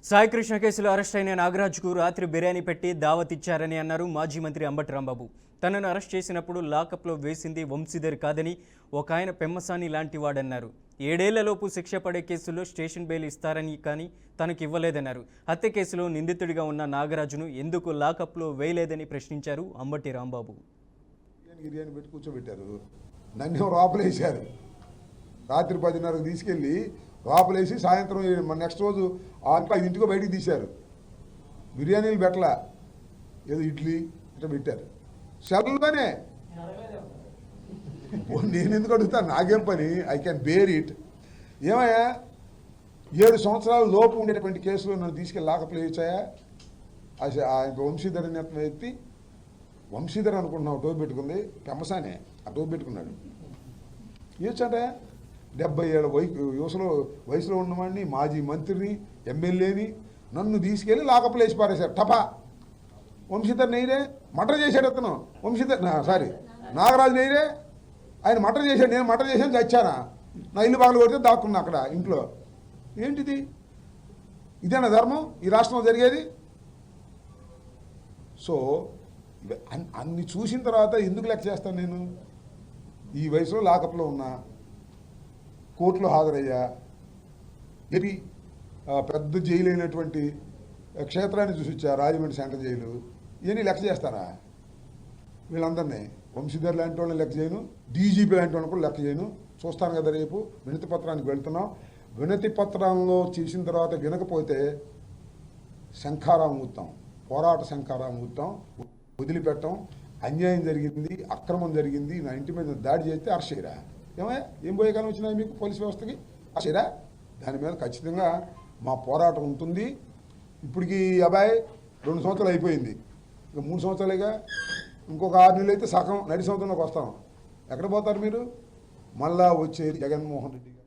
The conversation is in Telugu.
సాయికృష్ణ కేసులో అరెస్ట్ అయిన నాగరాజ్కు రాత్రి బిర్యానీ పెట్టి దావత్ ఇచ్చారని అన్నారు మాజీ మంత్రి అంబటి రాంబాబు. తనను అరెస్ట్ చేసినప్పుడు లాకప్లో వేసింది వంశీధర్ కాదని ఒక ఆయన పెమ్మసాని లాంటి వాడన్నారు. 7 ఏళ్లలోపు శిక్ష పడే కేసుల్లో స్టేషన్ బెయిల్ ఇస్తారని కానీ తనకు ఇవ్వలేదన్నారు. హత్య కేసులో నిందితుడిగా ఉన్న నాగరాజును ఎందుకు లాకప్లో వేయలేదని ప్రశ్నించారు అంబటి రాంబాబు. బిర్యానీ పెట్టి కూర్చోబెట్టారు, నన్ను లోపలేశారు. రాత్రి 10:30కు తీసుకెళ్ళి లోపలేసి సాయంత్రం నెక్స్ట్ రోజు 5 బయటికి తీశారు. బిర్యానీలు పెట్టలా, ఏదో ఇడ్లీ ఇట్లా పెట్టారు సెల్లోనే. నేను ఎందుకు అడుగుతాను, నాకేం పని, ఐ క్యాన్ బేర్ ఇట్. ఏమయ్యా 7 సంవత్సరాల లోపు ఉండేటువంటి కేసులో నన్ను తీసుకెళ్ళి లాకప్లో వేసాయా? వంశీధర్ అనే వ్యక్తి, వంశీధర్ అనుకుంటున్నావు టోపీ పెట్టుకుంది, పెమ్మసానే ఆ టోపీ పెట్టుకున్నాడు. ఏచంటే 70 ఏళ్ళ వయసులో ఉన్నవాడిని, మాజీ మంత్రిని, ఎమ్మెల్యేని నన్ను తీసుకెళ్ళి లాకప్లో వేసి పారేశారు. టపా. వంశీధర్ నెయ్యరే మటర్ చేశాడు అతను. నాగరాజు నెయ్యరే ఆయన మటర్ చేశాడు. నేను మటర్ చేశాను, చచ్చానా? నా ఇల్లు బాగలు కొడితే దాక్కున్నా అక్కడ ఇంట్లో. ఏంటిది? ఇదేనా ధర్మం ఈ రాష్ట్రంలో జరిగేది? సో అన్ని చూసిన తర్వాత ఎందుకు లెక్క చేస్తాను నేను? ఈ వయసులో లాకప్లో ఉన్నా, కోర్టులో హాజరయ్యా, ఏపీ పెద్ద జైలు అయినటువంటి క్షేత్రాన్ని చూసొచ్చా, రాజమండ్రి సెంట్రల్ జైలు. ఇవన్నీ లెక్క చేస్తారా? వీళ్ళందరినీ వంశీధర్ లాంటి వాళ్ళని లెక్క చేయను, డీజీపీ లాంటి వాళ్ళని కూడా లెక్క చేయను. చూస్తాను కదా, రేపు వినతి పత్రానికి వెళ్తున్నాం. వినతి పత్రంలో చేసిన తర్వాత వినకపోతే శంఖారావం ఊతాం, పోరాట శంఖారావం ఊతాం, వదిలిపెట్టం. అన్యాయం జరిగింది, అక్రమం జరిగింది, నా ఇంటి మీద దాడి చేస్తే అరెస్ట్ చేయరా? ఏమయ్యా, ఏం పోయే కాలం వచ్చినాయి మీకు పోలీస్ వ్యవస్థకి? అరెస్ట్ చేయరా? దాని మీద ఖచ్చితంగా మా పోరాటం ఉంటుంది. ఇప్పటికి అబ్బాయి 2 సంవత్సరాలు అయిపోయింది, ఇంకా 3 సంవత్సరాలుగా. ఇంకొక 6 నెలలు అయితే సగం నడి సంవత్సరంలోకి వస్తాం. ఎక్కడ పోతారు మీరు? మళ్ళా వచ్చేది జగన్మోహన్ రెడ్డి గారు.